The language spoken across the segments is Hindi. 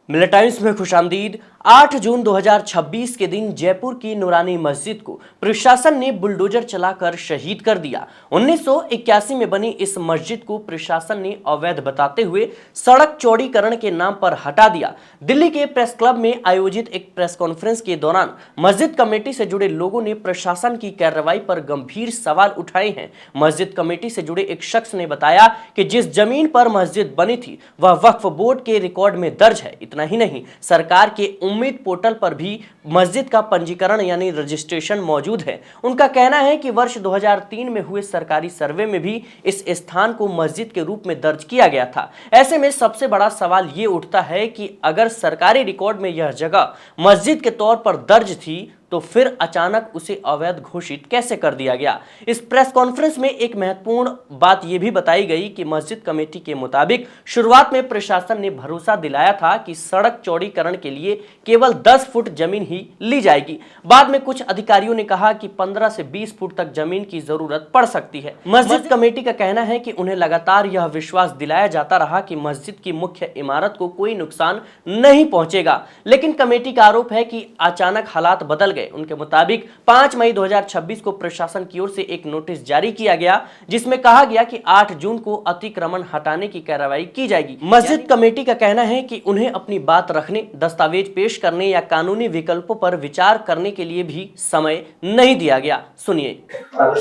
मिलर टाइम्स में खुशामदीद। 8 जून 2026 के दिन जयपुर की नूरानी मस्जिद को प्रशासन ने बुलडोजर चलाकर शहीद कर दिया। 1981 में बनी इस मस्जिद को प्रशासन ने अवैध बताते हुए सड़क चौड़ीकरण के नाम पर हटा दिया। दिल्ली के प्रेस क्लब में आयोजित एक प्रेस कॉन्फ्रेंस के दौरान मस्जिद कमेटी से जुड़े लोगों ने प्रशासन की कार्रवाई पर गंभीर सवाल उठाए हैं। मस्जिद कमेटी से जुड़े एक शख्स ने बताया कि जिस जमीन पर मस्जिद बनी थी वह वक्फ बोर्ड के रिकॉर्ड में दर्ज है। इतना ही नहीं, सरकार के उम्मीद पोर्टल पर भी मस्जिद का पंजीकरण यानी रजिस्ट्रेशन मौजूद है। उनका कहना है कि वर्ष 2003 में हुए सरकारी सर्वे में भी इस स्थान को मस्जिद के रूप में दर्ज किया गया था। ऐसे में सबसे बड़ा सवाल ये उठता है कि अगर सरकारी रिकॉर्ड में यह जगह मस्जिद के तौर पर दर्ज थी तो फिर अचानक उसे अवैध घोषित कैसे कर दिया गया। इस प्रेस कॉन्फ्रेंस में एक महत्वपूर्ण बात यह भी बताई गई कि मस्जिद कमेटी के मुताबिक शुरुआत में प्रशासन ने भरोसा दिलाया था कि सड़क चौड़ीकरण के लिए केवल 10 फुट जमीन ही ली जाएगी। बाद में कुछ अधिकारियों ने कहा कि 15 से 20 फुट तक जमीन की जरूरत पड़ सकती है। मस्जिद कमेटी का कहना है कि उन्हें लगातार यह विश्वास दिलाया जाता रहा कि मस्जिद की मुख्य इमारत को कोई नुकसान नहीं पहुंचेगा, लेकिन कमेटी का आरोप है कि अचानक हालात बदल गए। उनके मुताबिक 5 मई 2026 को प्रशासन की ओर से एक नोटिस जारी किया गया जिसमें कहा गया कि 8 जून को अतिक्रमण हटाने की कार्रवाई की जाएगी। मस्जिद कमेटी का कहना है कि उन्हें अपनी बात रखने, दस्तावेज पेश करने या कानूनी विकल्पों पर विचार करने के लिए भी समय नहीं दिया गया। सुनिए। बहुत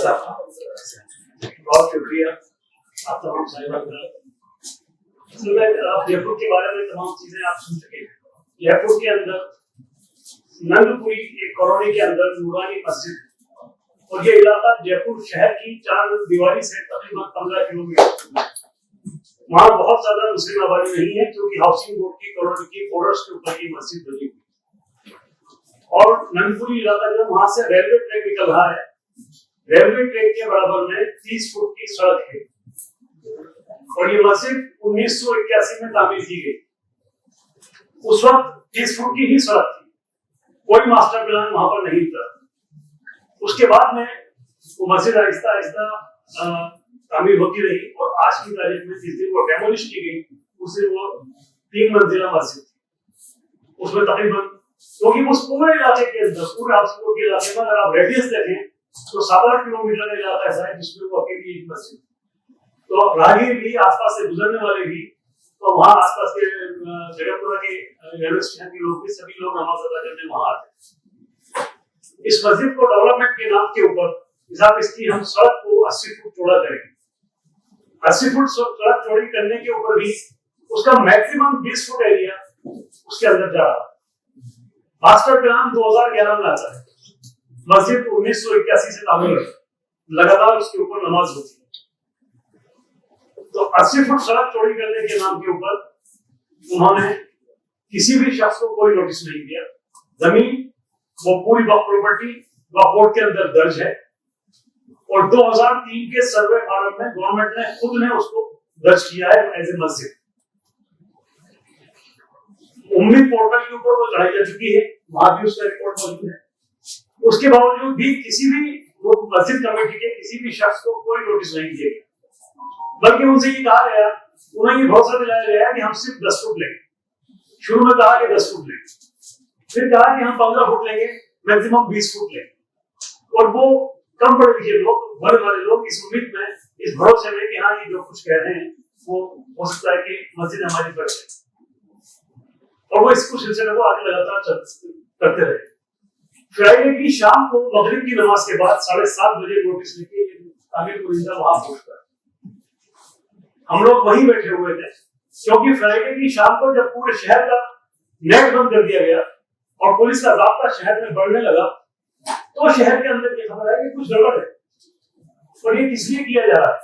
शुक्रिया आप तमाम साहिबान। जयपुर के बारे में तमाम चीजें आप सुन चुके हैं। जयपुर के अंदर नंदपुरी एक कॉलोनी के अंदर नूरानी मस्जिद, और ये इलाका जयपुर शहर की 4 दीवारी से तकरीबन 15 किलोमीटर। वहाँ बहुत ज्यादा मुस्लिम आबादी नहीं है क्योंकि हाउसिंग बोर्ड की कॉलोनी की बॉर्डर्स के ऊपर ये मस्जिद बनी हुई। और नंदपुरी इलाका जो वहां से रेलवे ट्रैक निकल रहा है, रेलवे ट्रैक के बराबर में 30 फुट की सड़क है। और ये मस्जिद 1981 में तामीर की गई। उस वक्त 30 फुट की ही सड़क थी, कोई मास्टर प्लान वहां पर नहीं था। उसके बाद में वो मस्जिद आहिस्ता आहिस्ता तामीर होती रही और आज की तारीख में जिस दिन वो डेमोलिश की गई उस दिन वो 3 मंजिला मस्जिद थी। उसमें तकरीबन, क्योंकि उस पूरे इलाके के अंदर, पूरे हाउसिंग के इलाके में अगर आप रेडियस देखें तो 7-8 किलोमीटर का इलाका ऐसा है जिसमें वो अकेली एक मस्जिद। तो राहगीर भी, आसपास से गुजरने वाले भी, तो वहाँ आसपास के जगहपुरा के रेलवे स्टेशन के लोग भी, सभी लोग नमाज अदा करने वहां आते। इस मस्जिद को डेवलपमेंट के नाम के ऊपर हिसाब इसकी हम सड़क को 80 फुट चौड़ा करेंगे। 80 फुट सड़क चौड़ी करने के ऊपर भी उसका मैक्सिमम 20 फुट एरिया उसके अंदर जा रहा है। मास्टर प्लान 2011 में आता है। मस्जिद 1981 से तामीर है, लगातार उसके ऊपर नमाज होती है। तो 80 फुट सड़क चौड़ी करने के नाम के ऊपर उन्होंने किसी भी शख्स को कोई नोटिस नहीं दिया। जमीन वो पूरी वक्फ प्रॉपर्टी वक्फ बोर्ड के अंदर दर्ज है और 2003 के सर्वे फॉर्म में गवर्नमेंट ने खुद ने उसको दर्ज किया है एज ए मस्जिद। उम्मीद पोर्टल के ऊपर वो चढ़ाई जा चुकी है, वहां भी उसका रिकॉर्ड मौजूद है। उसके बावजूद भी किसी भी मस्जिद कमेटी के किसी भी शख्स को कोई नोटिस नहीं दिया गया, बल्कि उनसे ये कहा गया, उन्हें ये भरोसा दिलाया गया कि हम सिर्फ 10 फुट लेंगे। शुरू में कहा कि 10 फुट लेंगे, फिर कहा कि हम 15 फुट लेंगे, मैक्सिमम 20 फुट लेंगे। और वो कम पढ़े लिखे लोग, बड़े वाले लोग इस उम्मीद में, इस भरोसे में कि हाँ ये जो कुछ कह रहे हैं वो हो सकता है कि मस्जिद हमारी बढ़ जाए। और वो इसको सिलसिले को आगे लगातार करते रहे। फ्राइडे की शाम को मगरिब की नमाज के बाद 7:30 बजे नोटिस लिखी तामीर कुरिंदा वहां पहुंचता है। हम लोग वहीं बैठे हुए थे क्योंकि फ्राइडे की शाम को जब पूरे शहर का नेट बंद कर दिया गया और पुलिस का ज़ाब्ता शहर में बढ़ने लगा तो शहर के अंदर ये खबर है कि कुछ गड़बड़ है और ये किस लिए किया जा रहा है।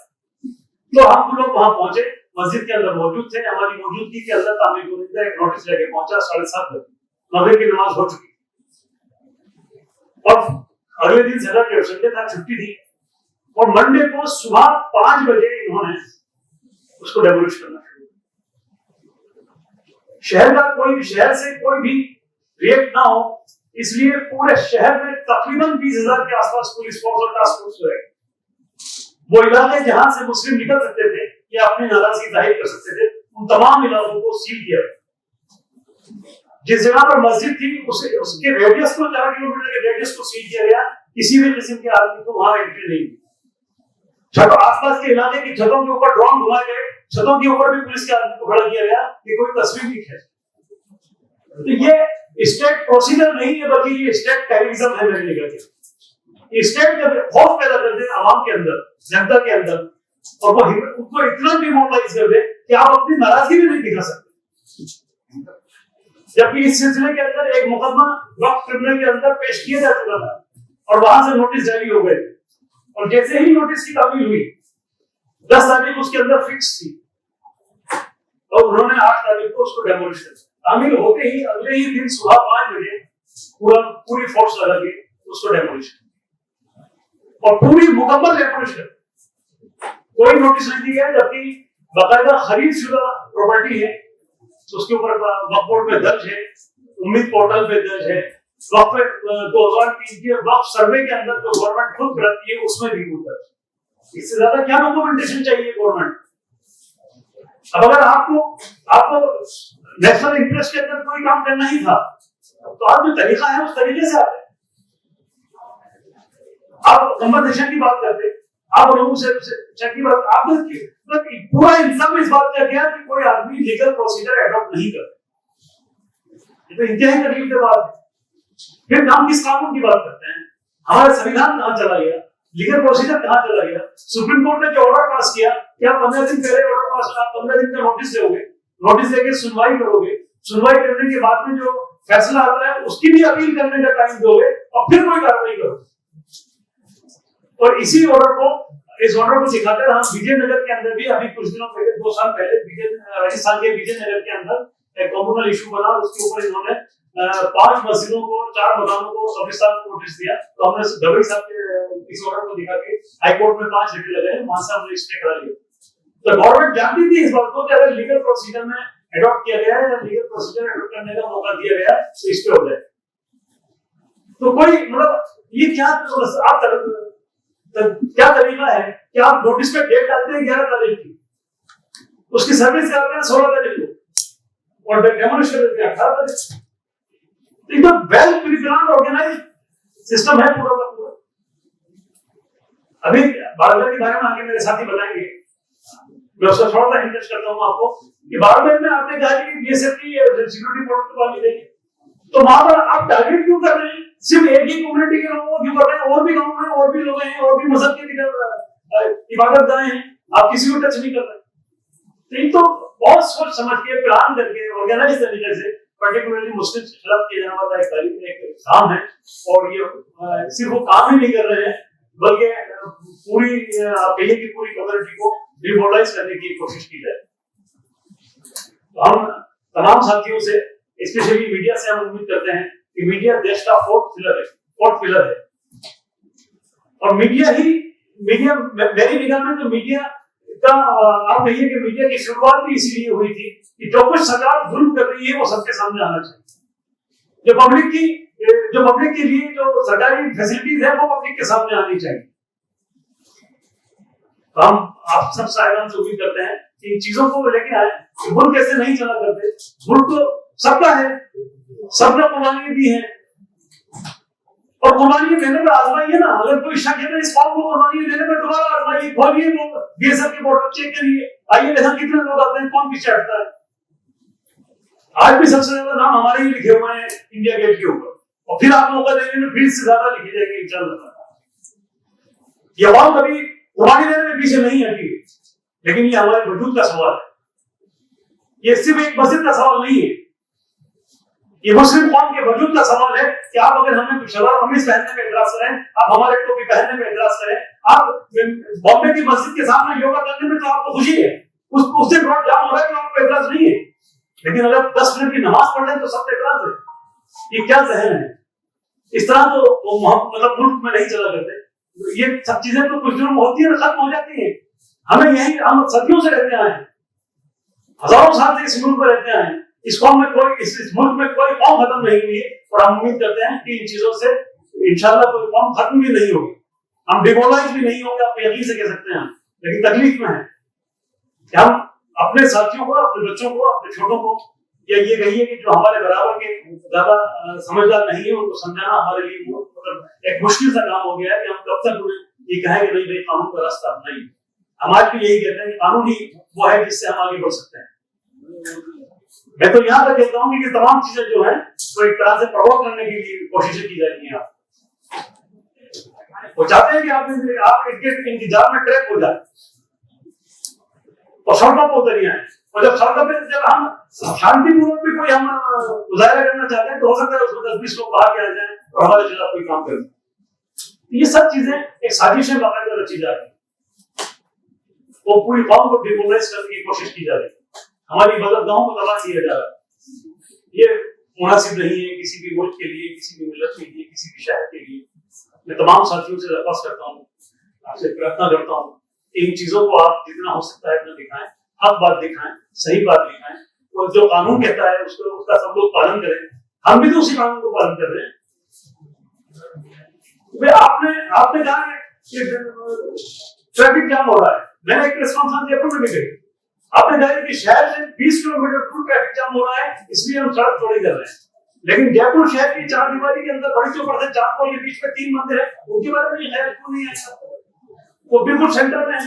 तो हम लोग वहां पहुंचे, मस्जिद के अंदर मौजूद थे। हमारी मौजूदगी के अंदर तामीर कुरिंदा एक नोटिस लेके पहुंचा। 7:30 बजे मगरिब की नमाज हो चुकी और अगले दिन सैटरडे संडे था, छुट्टी थी। और मंडे को सुबह 5 बजे इन्होंने उसको डेमोलिश करना शुरू किया। शहर से कोई भी रिएक्ट ना हो इसलिए पूरे शहर में तकरीबन 20,000 के आसपास पुलिस फोर्स और टास्क फोर्स रहेगी। वो इलाके जहां से मुस्लिम निकल सकते थे या अपनी नाराजगी जाहिर कर सकते थे, उन तमाम इलाकों को सील किया। जिस जगह पर मस्जिद थी उसके रेडियस को 4 किलोमीटर के रेडियस को सील किया गया, किसी भी किस्म के आदमी को वहां एंट्री नहीं थी। छतों आसपास के इलाके की छतों के ऊपर ड्रोन घुमाए गए, छतों के ऊपर भी पुलिस के आदमी को खड़ा किया गया कि कोई तस्वीर नहीं खींचे। तो ये स्टेट प्रोसीजर नहीं है, बल्कि ये स्टेट टेररिज्म है मेरे निगाह से। स्टेट जब खौफ पैदा कर दे आवाम के अंदर, जनता के अंदर, और वो उनको इतना डिमोरलाइज कर दे कि आप अपनी नाराजगी भी नहीं दिखा सकते। जबकि इस सिलसिले के अंदर एक मुकदमा वक्त ट्रिब्यूनल के अंदर पेश किया जा चुका था और वहां से नोटिस जारी हो गए, और जैसे ही नोटिस की तामील हुई 10 तारीख उसके अंदर फिक्स थी और उन्होंने 8 तारीख को उसको डेमोलिश कर दिया। तामील होते ही अगले ही दिन सुबह 5 बजे पूरी फोर्स लगा के उसको डेमोलिश कर और पूरी मुकम्मल डेमोलिश कर, कोई नोटिस नहीं दिया। जबकि बाकायदा खरीद शुदा प्रॉपर्टी है, तो उसके ऊपर वक्फ बोर्ड में दर्ज है, उम्मीद पोर्टल पे दर्ज है, वक्फ 2003 के वक्फ सर्वे के अंदर जो गवर्नमेंट खुद कराती है उसमें भी दर्ज। इससे ज्यादा क्या डॉक्यूमेंटेशन चाहिए गवर्नमेंट? अब अगर आपको नेशनल इंटरेस्ट के अंदर कोई काम करना ही था, तो आप जो तरीका है उस तरीके से आते। आप कंपनसेशन की बात करते, आप लोगों से चेक की बात, आप पूरा इंतजाम इस बात का किया कि कोई आदमी लीगल प्रोसीजर एडॉप्ट नहीं करता। ये तो इंतहाई तकलीफ की बात है। फिर हम किस कानून की बात करते हैं? हमारा संविधान कहां चला गया? लीगल प्रोसीजर कहां चला गया? सुप्रीम कोर्ट ने जो ऑर्डर पास किया, क्या 15 दिन पहले ऑर्डर पास, आप 15 दिन का नोटिस दोगे, नोटिस देके सुनवाई करोगे, सुनवाई करने के बाद में जो फैसला आता है उसकी भी अपील करने का टाइम दोगे और फिर कोई कार्रवाई करोगे। और इसी ऑर्डर को, इस ऑर्डर को दिखाकर हम विजयनगर के अंदर भी अभी कुछ दिनों पहले, 2 साल पहले राजस्थान के विजयनगर के अंदर एक कम्युनल इशू बना, उसके ऊपर इन्होंने 5 मस्जिदों को, 4 मकानों को, कब्रिस्तान को नोटिस दिया। तो हमने गवई साहब के इस ऑर्डर को दिखा के हाई कोर्ट में 5 रिट लगाए, वहां से हमने स्टे करा लिया। तो गवर्नमेंट जानती थी इस बात को कि अगर लीगल प्रोसीजर में एडॉप्ट किया गया है या लीगल प्रोसीजर एडॉप्ट करने का मौका दिया गया तो इस पे हो जाए। तो कोई मतलब ये क्या क्या तरीका है कि आप नोटिस पे डेट डालते हैं 11 तारीख की, उसकी सर्विस करते हैं 16 तारीख को और डेमोलिश कर देते हैं 18 तारीख। तो एकदम वेल प्रिपेयर्ड ऑर्गेनाइज सिस्टम है पूरा का पूरा। अभी बारडोली के बारे में आगे मेरे साथी बताएंगे, मैं उसका थोड़ा सा इंटरेस्ट करता हूँ आपको कि बारडोली में आपने कहा कि बीएसएफ की सिक्योरिटी प्रोटोकॉल मिलेगी, तो वहां पर आप टारगेट क्यों कर रहे हैं? सिर्फ एक ही कम्युनिटी के लोगों को क्यों कर रहे हैं? और भी गांव में और भी लोग हैं, और भी मजहब के इबादत गाह हैं, आप किसी को टच नहीं कर रहे। तो ये तो बहुत सोच समझ के प्लान करके ऑर्गेनाइज तरीके से, पर्टिकुलरली मुस्लिम के खिलाफ किया जाने वाला एक काम है। और ये सिर्फ वो काम ही नहीं कर रहे हैं, बल्कि पूरी कहिए की पूरी कम्युनिटी को डिमोरलाइज करने की कोशिश की जाए। तो हम तमाम साथियों से, स्पेशली मीडिया से, हम उम्मीद करते हैं कि मीडिया देश का फोर्थ पिलर है। और मीडिया मेरी निगाह में तो मीडिया का, आप कहिए कि मीडिया की शुरुआत भी इसीलिए हुई थी कि जो कुछ सरकार जुल्म कर रही है वो सबके सामने आना चाहिए। जो पब्लिक के लिए जो सरकारी फैसिलिटीज है वो पब्लिक के सामने आनी चाहिए। तो हम आप सब साहिबान से उम्मीद करते हैं कि इन चीजों को लेके आए कि मुल्क कैसे नहीं चला करते। मुल्क तो सबका है, सबने कुर्बानी दी है और कुर्बानी देने पर आजमाइए ना। अगर कोई शक है तो इस कौम को कुर्बानी देने पर दोबारा आजमाइए, खोलिए बीएसएफ के बॉर्डर चेक करिए, आइए देखा कितने लोग आते हैं, कौन पीछे हटता है। आज भी सबसे ज्यादा नाम हमारे ही लिखे हुए हैं इंडिया गेट के ऊपर, और फिर आप मौका देंगे तो फिर से ज्यादा लिखे जाएंगे इंशाल्लाह। ये अवाम कभी कुर्बानी देने में पीछे नहीं हटी, लेकिन ये हमारे वजूद का सवाल है। ये सिर्फ एक मस्जिद का सवाल नहीं है, ये मुस्लिम कौम के वजूद का सवाल है कि आप अगर हमें शलवार कमीज पहनने में एतराज करें, आप हमारे टोपी पहनने में एतराज करें, आप बॉम्बे की मस्जिद के सामने योगा करने में तो आपको खुशी है, उस दिन रोड जाम हो रहा है तो आपको एतराज नहीं है, लेकिन अगर 10 मिनट की नमाज पढ़ लें तो सबको एतराज है। ये क्या जहन है? इस तरह तो मतलब मुल्क में नहीं चला करते। ये सब चीजें तो कुछ दिनों में होती है, खत्म हो जाती है। हम सदियों से रहते आए हैं, हजारों साल से इस मुल्क में रहते आए हैं। इस मुल्क में कोई कौम खत्म नहीं हुई है, और हम उम्मीद करते हैं कि इन चीजों से इंशाल्लाह कोई कौम खत्म भी नहीं होगी, हम डिमोरलाइज भी नहीं होंगे, आप यकीन से कह सकते हैं। लेकिन तकलीफ में है कि हम अपने साथियों को, अपने बच्चों को, अपने छोटों को या ये कहिए कि जो हमारे बराबर के ज्यादा समझदार नहीं है उनको समझाना हमारे लिए मतलब एक मुश्किल सा काम हो गया है कि हम कब तक उन्हें ये कहें कि नहीं भाई कानून का रास्ता अपनाइए। हम आज भी यही कहते हैं कि कानून ही वो है जिससे हम आगे बढ़ सकते हैं। मैं तो यहाँ तक कहता हूँ कि तमाम चीजें जो है वो एक तरह से प्रमोट करने के लिए कोशिशें की जा रही हैं। वो चाहते हैं कि आप इनके इंतजार में ट्रैक हो जाए और सड़कों पर उतरिए आए। और जब सड़कों पे जब हम शांतिपूर्वक भी कोई हम मुजाहरा करना चाहते हैं तो हो सकता है उसमें 10-20 लोग बाहर के आ जाए और हमारे खिलाफ कोई काम करें। ये सब चीजें एक साजिश में बाकायदा रची जा रही है। वो पूरी कौम को डिमोरलाइज करने की कोशिश की जा रही है, हमारी बंदरगाहों को तबाह किया जा रहा है। ये मुनासिब नहीं है किसी भी मुल्क के लिए, किसी भी मिल्लत के लिए, किसी भी शहर के लिए। मैं तमाम साथियों से दरख्वास्त करता हूँ, आपसे प्रार्थना करता हूँ, इन चीजों को आप जितना हो सकता है इतना दिखाएं, हक बात दिखाएं, सही बात दिखाएं, और जो कानून कहता है उसका सब लोग पालन करें। हम भी तो उसी कानून को पालन कर रहे हैं। आपने कहा कि ट्रैफिक जाम हो रहा है, मैंने एक प्रेस कॉन्फ्रेंस जयपुर में भी गई, आपने कहा कि शहर से 20 किलोमीटर दूर ट्रैफिक जाम हो रहा है इसलिए हम सड़क चौड़ी कर रहे हैं। लेकिन जयपुर शहर की चार दीवारी के अंदर बड़ी चौपड़ से चांदपोल के बीच में 3 मंदिर है, उनके बारे में ख्याल क्यों नहीं आया? वो बिल्कुल सेंटर में है,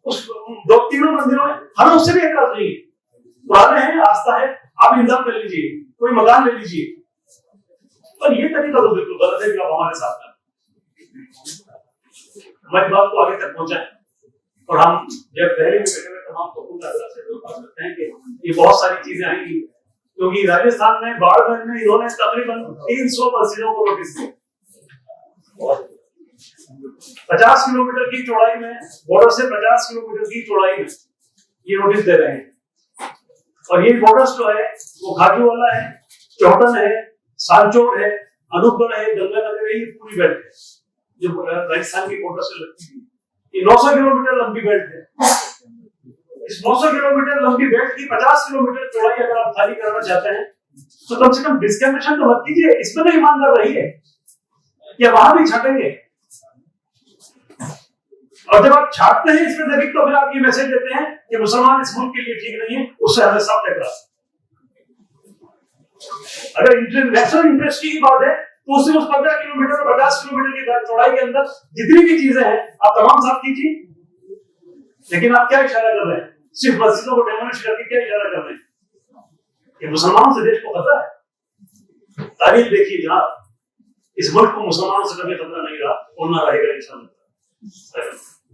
उस 2-3 मंदिरों में हमें उससे भी एतराज नहीं है। पुराने हैं, आस्था है, आप इंतजाम कर लीजिए, कोई मकान ले लीजिए। और ये तरीका तो बिल्कुल गलत है कि आप हमारे साथ हैं। हमारी बात को आगे तक पहुंचाएं और हम जब पहले भी बैठे हुए तमाम लोगों का बात करते हैं कि ये बहुत सारी चीजें आएंगी, क्योंकि राजस्थान में बाढ़ में इन्होंने तकरीबन 300 मस्जिदों को नोटिस दिया। 50 किलोमीटर की चौड़ाई में, बॉर्डर से 50 किलोमीटर की चौड़ाई में ये नोटिस दे रहे हैं। और ये बॉर्डर जो है वो खाजूवाला है, चौटन है, सांचौर है, अनूपगढ़ है, गंगानगर है, ये पूरी बेल्ट है जो राजस्थान की बॉर्डर से लगती है। ये 900 किलोमीटर लंबी बेल्ट है। इस 900 किलोमीटर लंबी बेल्ट की 50 किलोमीटर चौड़ाई अगर आप खाली करना चाहते हैं तो कम से कम डिस्क्रिमिनेशन तो मत कीजिए। इसमें तो ईमानदार रहिए या वहां भी छाटेंगे। और जब आप छाटते हैं इसमें तभी तो फिर आप ये मैसेज देते हैं कि मुसलमान इस मुल्क के लिए ठीक नहीं है, उससे हमें सब टकरा। अगर नेशनल इंटरेस्ट की बात है तो उससे उस 15 किलोमीटर और 50 किलोमीटर की चौड़ाई के अंदर जितनी भी चीजें हैं आप तमाम साफ कीजिए। लेकिन आप क्या इशारा कर रहे हैं? सिर्फ मस्जिदों को डेमोलिश करके क्या इशारा कर रहे हैं? कि मुसलमानों से देश को खतरा है। तारीख देखिए, जहां इस मुल्क को मुसलमानों से कभी खतरा नहीं रहा और ना रहेगा इंशाअल्लाह।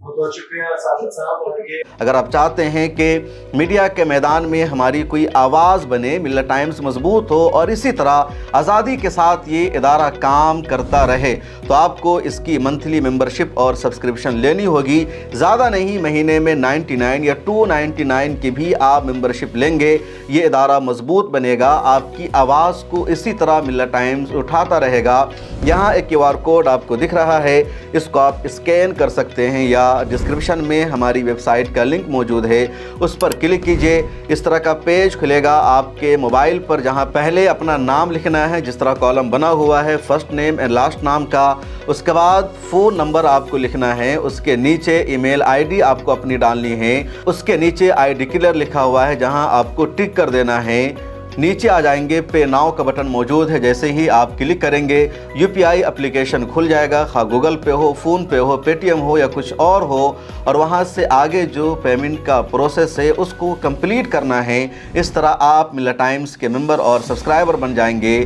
बहुत शुक्रिया साजिद साहब। अगर आप चाहते हैं कि मीडिया के मैदान में हमारी कोई आवाज़ बने, मिल्लत टाइम्स मजबूत हो और इसी तरह आज़ादी के साथ ये इदारा काम करता रहे, तो आपको इसकी मंथली मेंबरशिप और सब्सक्रिप्शन लेनी होगी। ज़्यादा नहीं, महीने में 99 या 299 की भी आप मेंबरशिप लेंगे, ये इदारा मजबूत बनेगा। आपकी आवाज़ को इसी तरह मिल्लत टाइम्स उठाता रहेगा। यहाँ एक QR कोड आपको दिख रहा है, इसको आप स्कैन कर सकते हैं या डिस्क्रिप्शन में हमारी वेबसाइट का लिंक मौजूद है, उस पर क्लिक कीजिए। इस तरह का पेज खुलेगा आपके मोबाइल पर, जहां पहले अपना नाम लिखना है, जिस तरह कॉलम बना हुआ है फर्स्ट नेम एंड लास्ट नाम का। उसके बाद फ़ोन नंबर आपको लिखना है, उसके नीचे ईमेल ID आपको अपनी डालनी है, उसके नीचे I डिक्लेयर लिखा हुआ है जहां आपको टिक कर देना है। नीचे आ जाएंगे, पे नाउ का बटन मौजूद है, जैसे ही आप क्लिक करेंगे UPI एप्लीकेशन खुल जाएगा, खा गूगल पे हो, फ़ोन पे हो, पेटीएम हो या कुछ और हो, और वहां से आगे जो पेमेंट का प्रोसेस है उसको कंप्लीट करना है। इस तरह आप मिल्लत टाइम्स के मेंबर और सब्सक्राइबर बन जाएंगे।